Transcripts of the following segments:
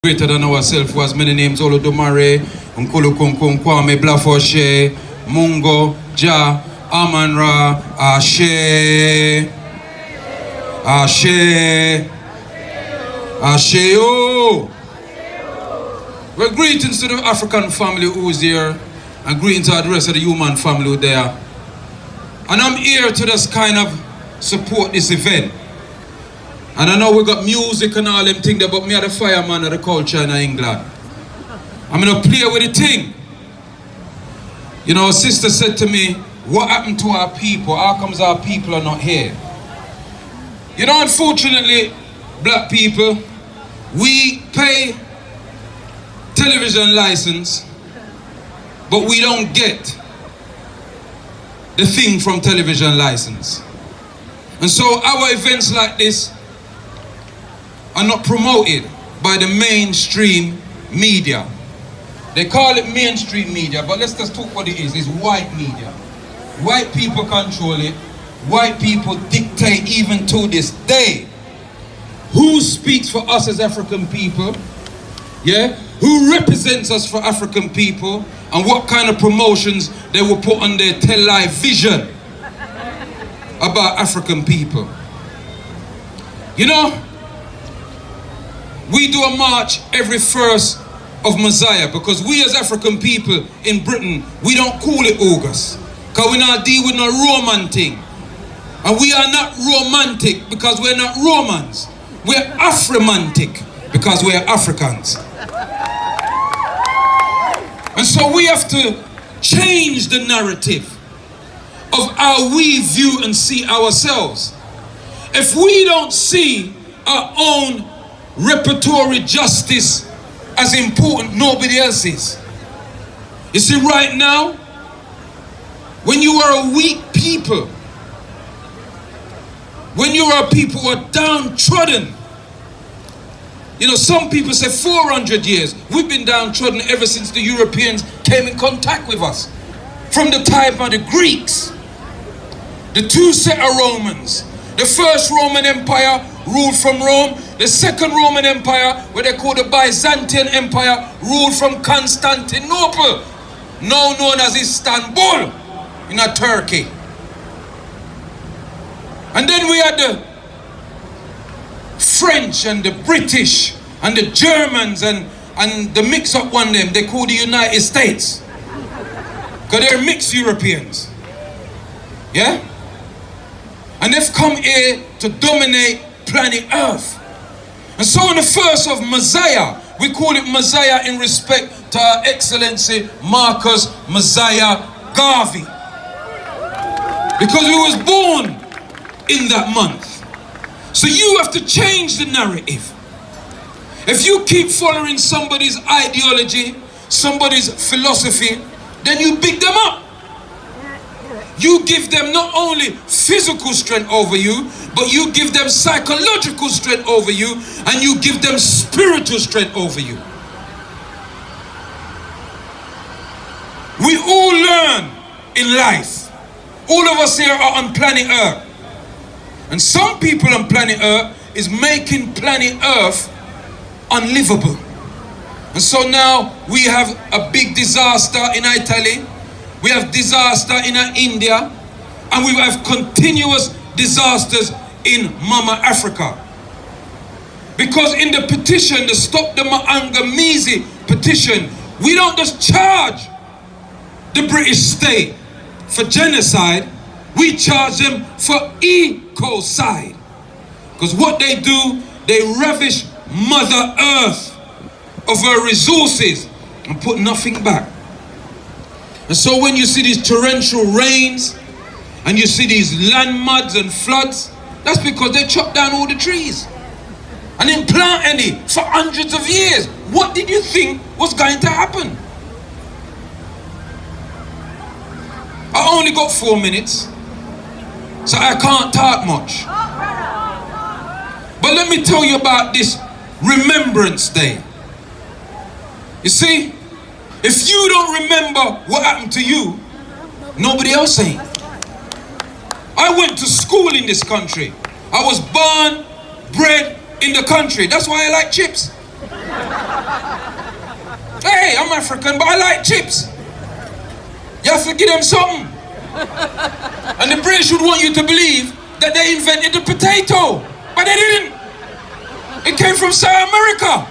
Greater than ourselves, who has many names: Olodomare, Nkulu Kunkun, Kwame, Blafoshe, Mungo, Ja, Amanra, Ashe, Ashe, Asheo. Well, greetings to the African family who is here, and greetings to the rest of the human family who there. And I'm here to just kind of support this event. And I know we got music and all them things there, but me are the fireman of the culture in England. I'm gonna play with the thing. You know, a sister said to me, what happened to our people? How comes our people are not here? You know, unfortunately, black people, we pay television license, but we don't get the thing from television license. And so our events like this are not promoted by the mainstream media. They call it mainstream media, but let's just talk what it is. It's white media. White people control it. White people dictate even to this day who speaks for us as African people, yeah? Who represents us for African people, and what kind of promotions they will put on their television about African people. You know, we do a march every 1st of Messiah because we as African people in Britain, we don't call it August. Because we not deal with no Roman thing. And we are not romantic because we're not Romans. We're Afromantic because we're Africans. And so we have to change the narrative of how we view and see ourselves. If we don't see our own repertory justice as important, nobody else is. You see, right now, when you are a weak people, when you are people who are downtrodden, you know, some people say 400 years. We've been downtrodden ever since the Europeans came in contact with us. From the time of the Greeks, the two set of Romans. The first Roman Empire ruled from Rome. The second Roman Empire, what they call the Byzantine Empire, ruled from Constantinople, now known as Istanbul, in Turkey. And then we had the French and the British and the Germans and the mix-up one them, they call the United States. Because they're mixed Europeans. Yeah? And they've come here to dominate planet Earth. And so on the 1st of Messiah, we call it Messiah in respect to Her Excellency Marcus Messiah Garvey. Because he was born in that month. So you have to change the narrative. If you keep following somebody's ideology, somebody's philosophy, then you pick them up. You give them not only physical strength over you, but you give them psychological strength over you, and you give them spiritual strength over you. We all learn in life. All of us here are on planet Earth. And some people on planet Earth is making planet Earth unlivable. And so now we have a big disaster in Italy. We have disaster in India, and we have continuous disasters in Mama Africa. Because in the petition, the Stop the Maangamizi petition, we don't just charge the British state for genocide, we charge them for ecocide. Because what they do, they ravish Mother Earth of her resources and put nothing back. And so when you see these torrential rains and you see these land muds and floods, that's because they chopped down all the trees and didn't plant any for hundreds of years. What did you think was going to happen? I only got 4 minutes, so I can't talk much. But let me tell you about this Remembrance Day. You see, if you don't remember what happened to you, nobody else ain't. I went to school in this country. I was born, bred in the country. That's why I like chips. Hey, I'm African, but I like chips. You have to give them something. And the British would want you to believe that they invented the potato, but they didn't. It came from South America.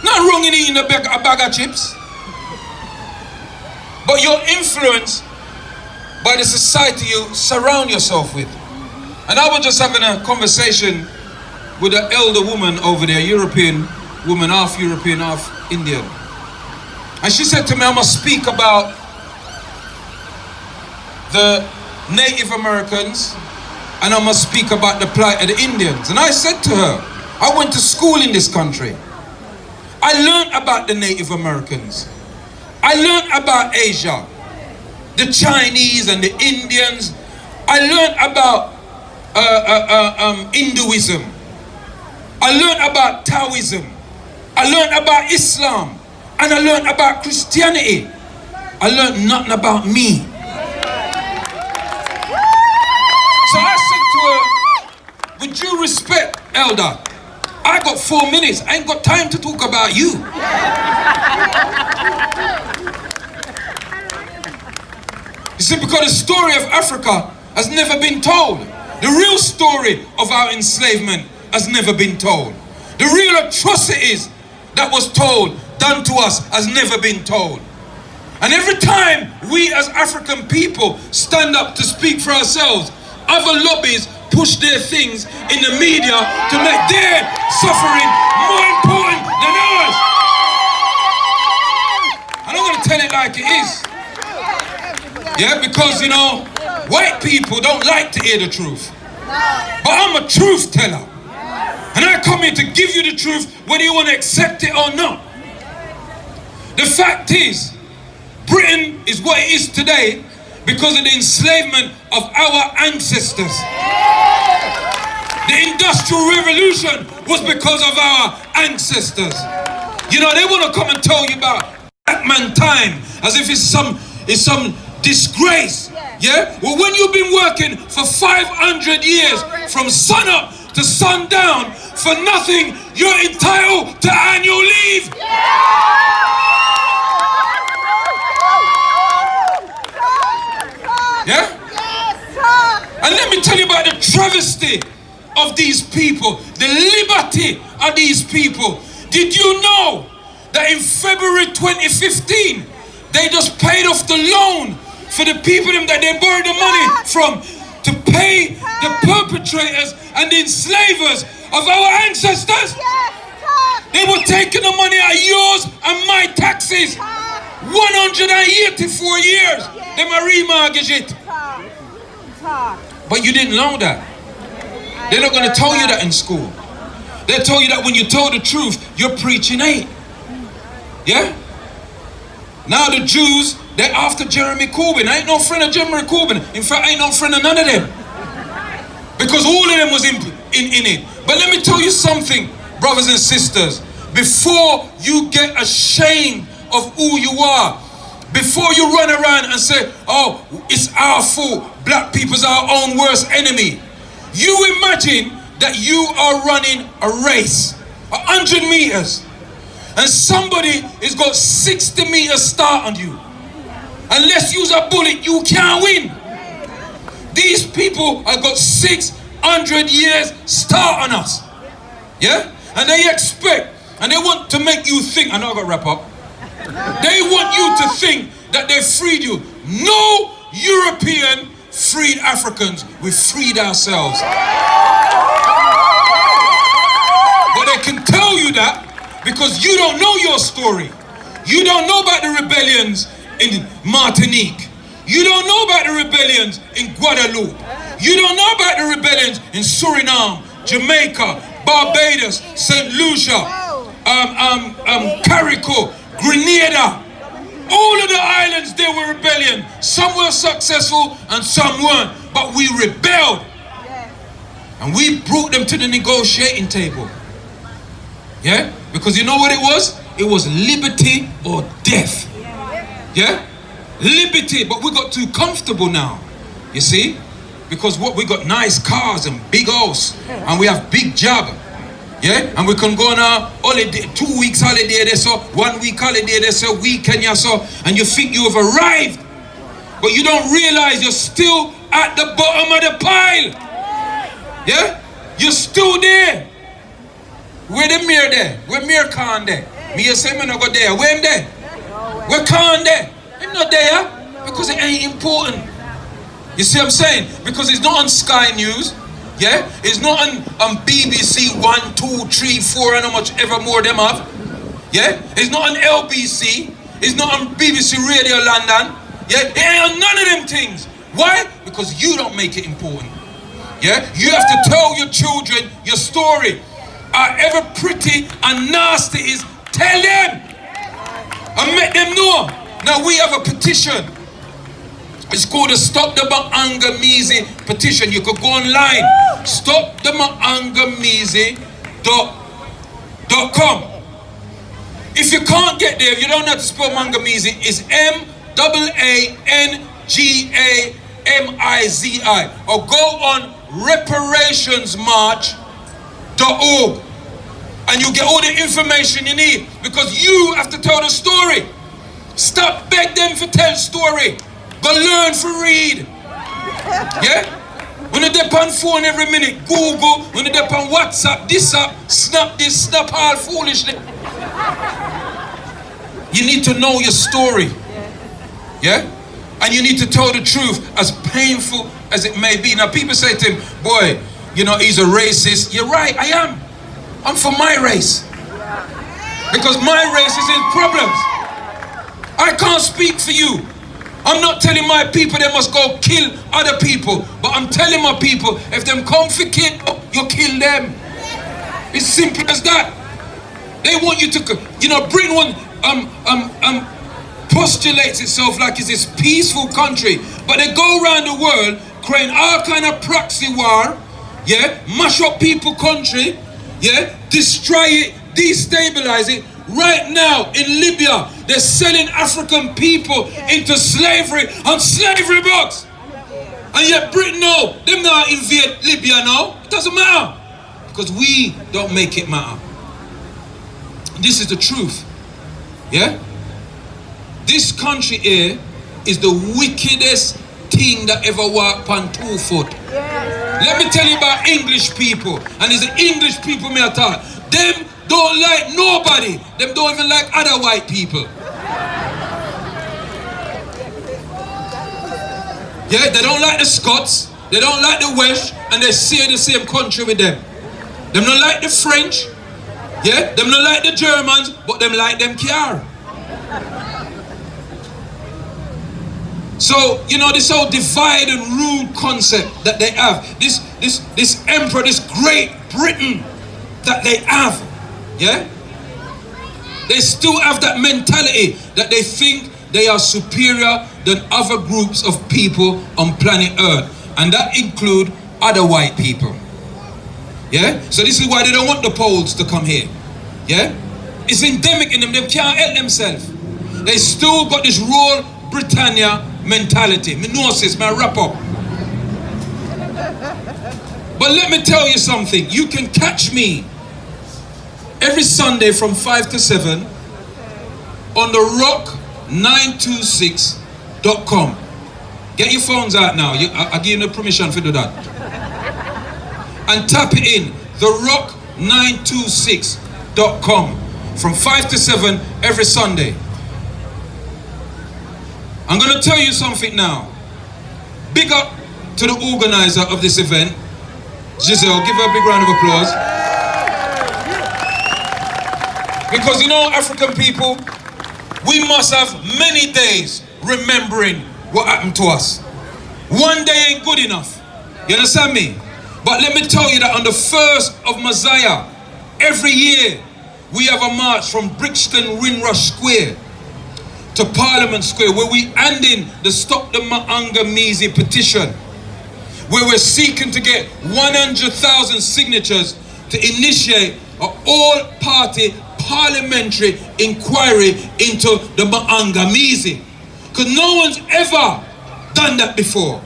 Not wrong in eating a bag of chips, but you're influenced by the society you surround yourself with. And I was just having a conversation with an elder woman over there, European woman, half European, half Indian. And she said to me, I must speak about the Native Americans and I must speak about the plight of the Indians. And I said to her, I went to school in this country. I learned about the Native Americans. I learned about Asia, the Chinese and the Indians. I learned about Hinduism. I learned about Taoism. I learned about Islam. And I learned about Christianity. I learned nothing about me. So I said to her, with due respect, elder, I got 4 minutes. I ain't got time to talk about you. You see, because the story of Africa has never been told. The real story of our enslavement has never been told. The real atrocities that was told, done to us, has never been told. And every time we as African people stand up to speak for ourselves, other lobbies push their things in the media to make their suffering more important than ours. And I'm going to tell it like it is. Yeah, because, you know, white people don't like to hear the truth. But I'm a truth teller. And I come here to give you the truth whether you want to accept it or not. The fact is, Britain is what it is today because of the enslavement of our ancestors. The Industrial Revolution was because of our ancestors. You know, they want to come and tell you about black man time as if it's some disgrace. Yeah? Well, when you've been working for 500 years from sun up to sundown for nothing, you're entitled to annual leave. Yeah? And let me tell you about the travesty of these people, the liberty of these people. Did you know that in February 2015, they just paid off the loan for the people that they borrowed the money from to pay the perpetrators and the enslavers of our ancestors? They were taking the money out of yours and my taxes. 184 years. They might remortgage it. But you didn't know that. They're not going to tell you that in school. They'll tell you that when you tell the truth, you're preaching hate. Yeah? Now the Jews, they're after Jeremy Corbyn. I ain't no friend of Jeremy Corbyn. In fact, I ain't no friend of none of them. Because all of them was in it. But let me tell you something, brothers and sisters. Before you get ashamed of who you are, before you run around and say, oh, it's our fault, black people's our own worst enemy, you imagine that you are running a race, 100 meters, and somebody has got 60 meters start on you. Unless you use a bullet, you can't win. These people have got 600 years start on us. Yeah? And they expect, and they want to make you think, I know I got to wrap up. They want you to think that they freed you. No European freed Africans. We freed ourselves. But they can tell you that because you don't know your story. You don't know about the rebellions in Martinique. You don't know about the rebellions in Guadeloupe. You don't know about the rebellions in Suriname, Jamaica, Barbados, St. Lucia, Carico, Grenada. All of the islands, there were rebellion. Some were successful and some weren't. But we rebelled. And we brought them to the negotiating table. Yeah? Because you know what it was? It was liberty or death. Yeah? Liberty. But we got too comfortable now. You see? Because what we got nice cars and big house. And we have big job. Yeah, and we can go on a holiday, 2 weeks holiday there, so 1 week holiday there, so weekend, yeah, so, and you think you have arrived, but you don't realize you're still at the bottom of the pile. Yeah, you're still there. Where the mirror there? Where mirror can there? Me you say me no go there. Where him there? Where can there? Him not there because it ain't important. You see what I'm saying? Because it's not on Sky News. Yeah, it's not on BBC 1, 2, 3, 4, and how much ever more them have. Yeah, it's not on LBC. It's not on BBC Radio London. Yeah, it ain't on none of them things. Why? Because you don't make it important. Yeah, you have to tell your children your story. However pretty and nasty it is, tell them and make them know. Now we have a petition. It's called the Stop the Maangamizi petition. You could go online. stoptheMaangamizi.com. If you can't get there, if you don't know how to spell Maangamizi, it's MAangamizi. Or go on reparationsmarch.org and you get all the information you need, because you have to tell the story. Stop beg them for tell story. Go learn for read. Yeah? When you dip on phone every minute, Google. When you dip on WhatsApp, this up, snap this, snap all foolishly. You need to know your story. Yeah? And you need to tell the truth, as painful as it may be. Now people say to him, boy, you know, he's a racist. You're right, I am. I'm for my race. Because my race is in problems. I can't speak for you. I'm not telling my people they must go kill other people, but I'm telling my people, if them come for kill, you kill them. It's simple as that. They want you to, you know, bring one, postulates itself like it's this peaceful country, but they go around the world creating all kind of proxy war, yeah, mash up people country, yeah, destroy it, destabilize it. Right now in Libya, they're selling African people into slavery on slavery books. And yet Britain, no, them not invade Libya now. It doesn't matter. Because we don't make it matter. This is the truth. Yeah? This country here is the wickedest thing that ever walked on 2 foot. Let me tell you about English people. And it's the English people me I talk. Them don't like nobody. Them don't even like other white people. Yeah, they don't like the Scots, they don't like the Welsh, and they share the same country with them. Them don't like the French, yeah, them don't like the Germans, but them like them car. So, you know, this whole divide and rule concept that they have, this emperor, this Great Britain that they have, yeah? They still have that mentality that they think they are superior than other groups of people on planet Earth. And that include other white people. Yeah? So this is why they don't want the Poles to come here. Yeah? It's endemic in them. They can't help themselves. They still got this Rule Britannia mentality. Me know this, man, wrap up. But let me tell you something. You can catch me every Sunday from 5 to 7 on the rock926.com. Get your phones out now. I give you the permission to do that. And tap it in, the rock926.com from 5 to 7 every Sunday. I'm going to tell you something now. Big up to the organizer of this event, Giselle. Give her a big round of applause. Because you know, African people, we must have many days remembering what happened to us. One day ain't good enough. You understand me? But let me tell you that on the 1st of Messiah, every year, we have a march from Brixton Windrush Square to Parliament Square, where we hand in the Stop the Maangamizi petition, where we're seeking to get 100,000 signatures to initiate an all-party parliamentary inquiry into the Maangamizi. Because no one's ever done that before.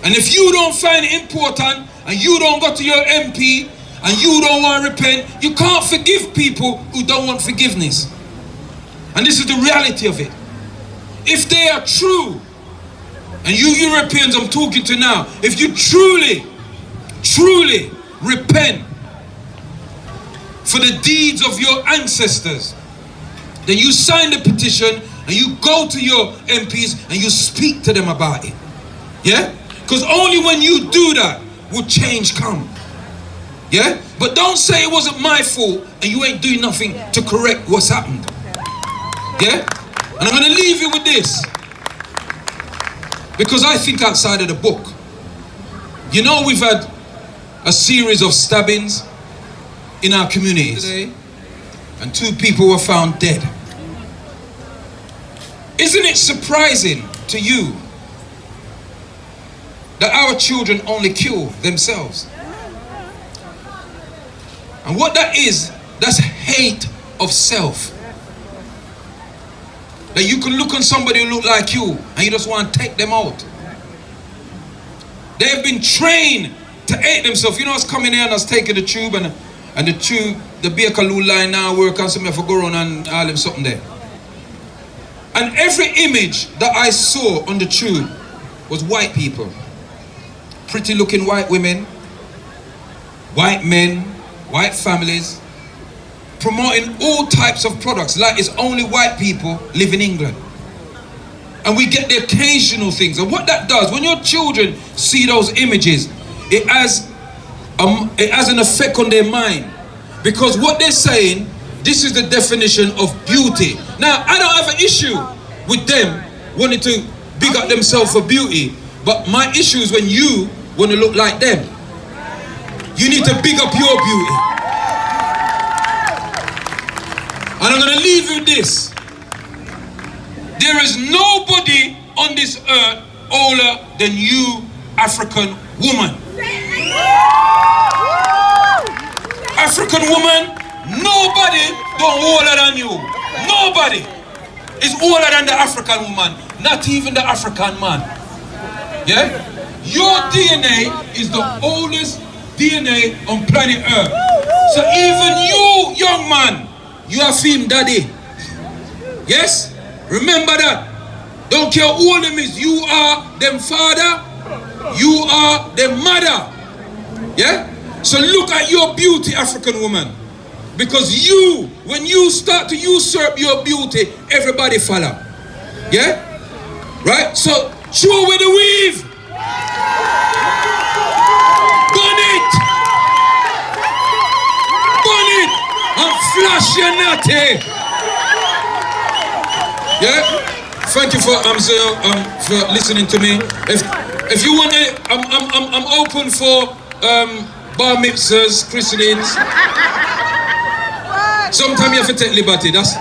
And if you don't find it important, and you don't go to your MP, and you don't want to repent, you can't forgive people who don't want forgiveness. And this is the reality of it. If they are true, and you Europeans I'm talking to now, if you truly repent for the deeds of your ancestors, then you sign the petition and you go to your MPs and you speak to them about it. Yeah? Because only when you do that will change come. Yeah? But don't say it wasn't my fault and you ain't doing nothing to correct what's happened. Yeah? And I'm going to leave you with this, because I think outside of the book. You know, we've had a series of stabbings in our communities today, and 2 people were found dead. Isn't it surprising to you that our children only kill themselves? And what that is, that's hate of self. That you can look on somebody who look like you and you just want to take them out. They have been trained to hate themselves. You know, I was coming here and I was taking the tube, and the tube, the Bakerloo line now work, and something for go around and all them something there. And every image that I saw on the tube was white people. Pretty looking white women, white men, white families, promoting all types of products like it's only white people live in England. And we get the occasional things. And what that does, when your children see those images, it has an effect on their mind. Because what they're saying, this is the definition of beauty. Now, I don't have an issue with them wanting to big up themselves for beauty. But my issue is when you want to look like them. You need to big up your beauty. And I'm going to leave you with this. There is nobody on this earth older than you, African woman. African woman, nobody don't older than you. Nobody is older than the African woman. Not even the African man. Yeah? Your DNA is the oldest DNA on planet Earth. So even you, young man, you are film daddy. Yes? Remember that. Don't care who them is. You are them father. You are them mother. Yeah? So look at your beauty, African woman. Because you, when you start to usurp your beauty, everybody follow. Yeah? Right? So throw away the weave. Burn it. Burn it. And flash your natty. Yeah? Thank you for listening to me. If you want to, I'm open for bar mitzvahs, christenings. Sometimes you have to take liberty. That's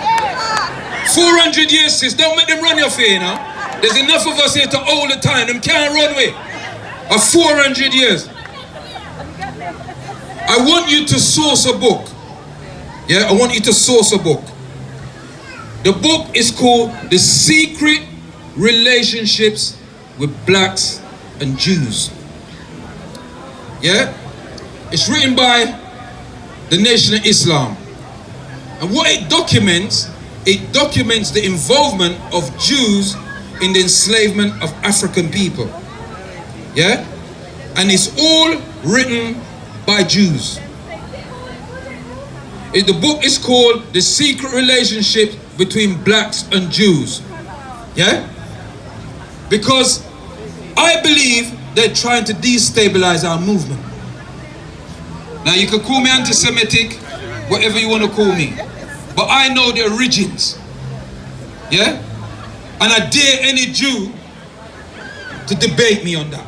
400 years, sis. Don't make them run your fear now. There's enough of us here to all the time. Them can't run away. 400 years. I want you to source a book. Yeah, I want you to source a book. The book is called The Secret Relationships with Blacks and Jews. Yeah? It's written by the Nation of Islam. And what it documents the involvement of Jews in the enslavement of African people. Yeah? And it's all written by Jews. The book is called The Secret Relationship Between Blacks and Jews. Yeah? Because I believe they're trying to destabilize our movement. Now you can call me anti-Semitic, whatever you want to call me. But I know the origins. Yeah? And I dare any Jew to debate me on that.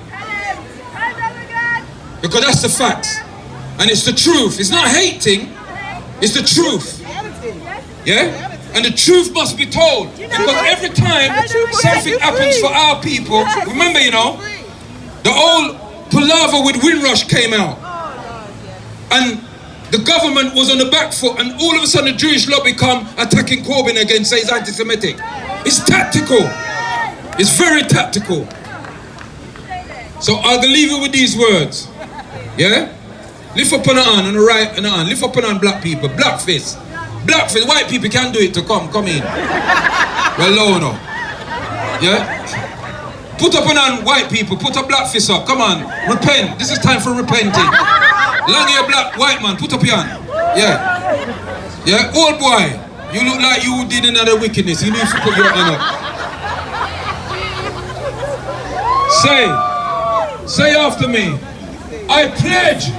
Because that's the facts. And it's the truth. It's not hating. It's the truth. Yeah? And the truth must be told. Because every time something happens for our people, remember, you know, the old palaver with Windrush came out. And the government was on the back foot, and all of a sudden the Jewish lobby come attacking Corbyn again, say he's anti-Semitic. It's tactical. It's very tactical. So I'll leave you with these words. Yeah? Lift up on the hand, on the right and the hand. Lift up on the hand, black people. Black face. Black face. White people can do it to come in. Well, low now. Yeah? Put up on the hand, white people. Put a black fist up. Come on. Repent. This is time for repenting. Long hair black, white man. Put up your hand. Yeah. Yeah? Old boy. You look like you did another wickedness. You need to put your hand up. Say after me. I pledge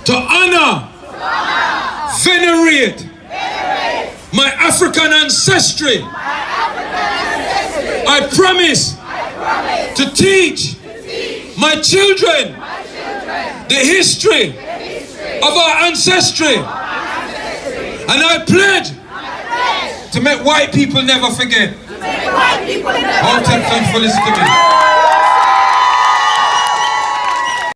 to honor, venerate my African ancestry. I promise to teach my children the history of our ancestry. And I pledge to make white people never forget. All thankful for listening to me.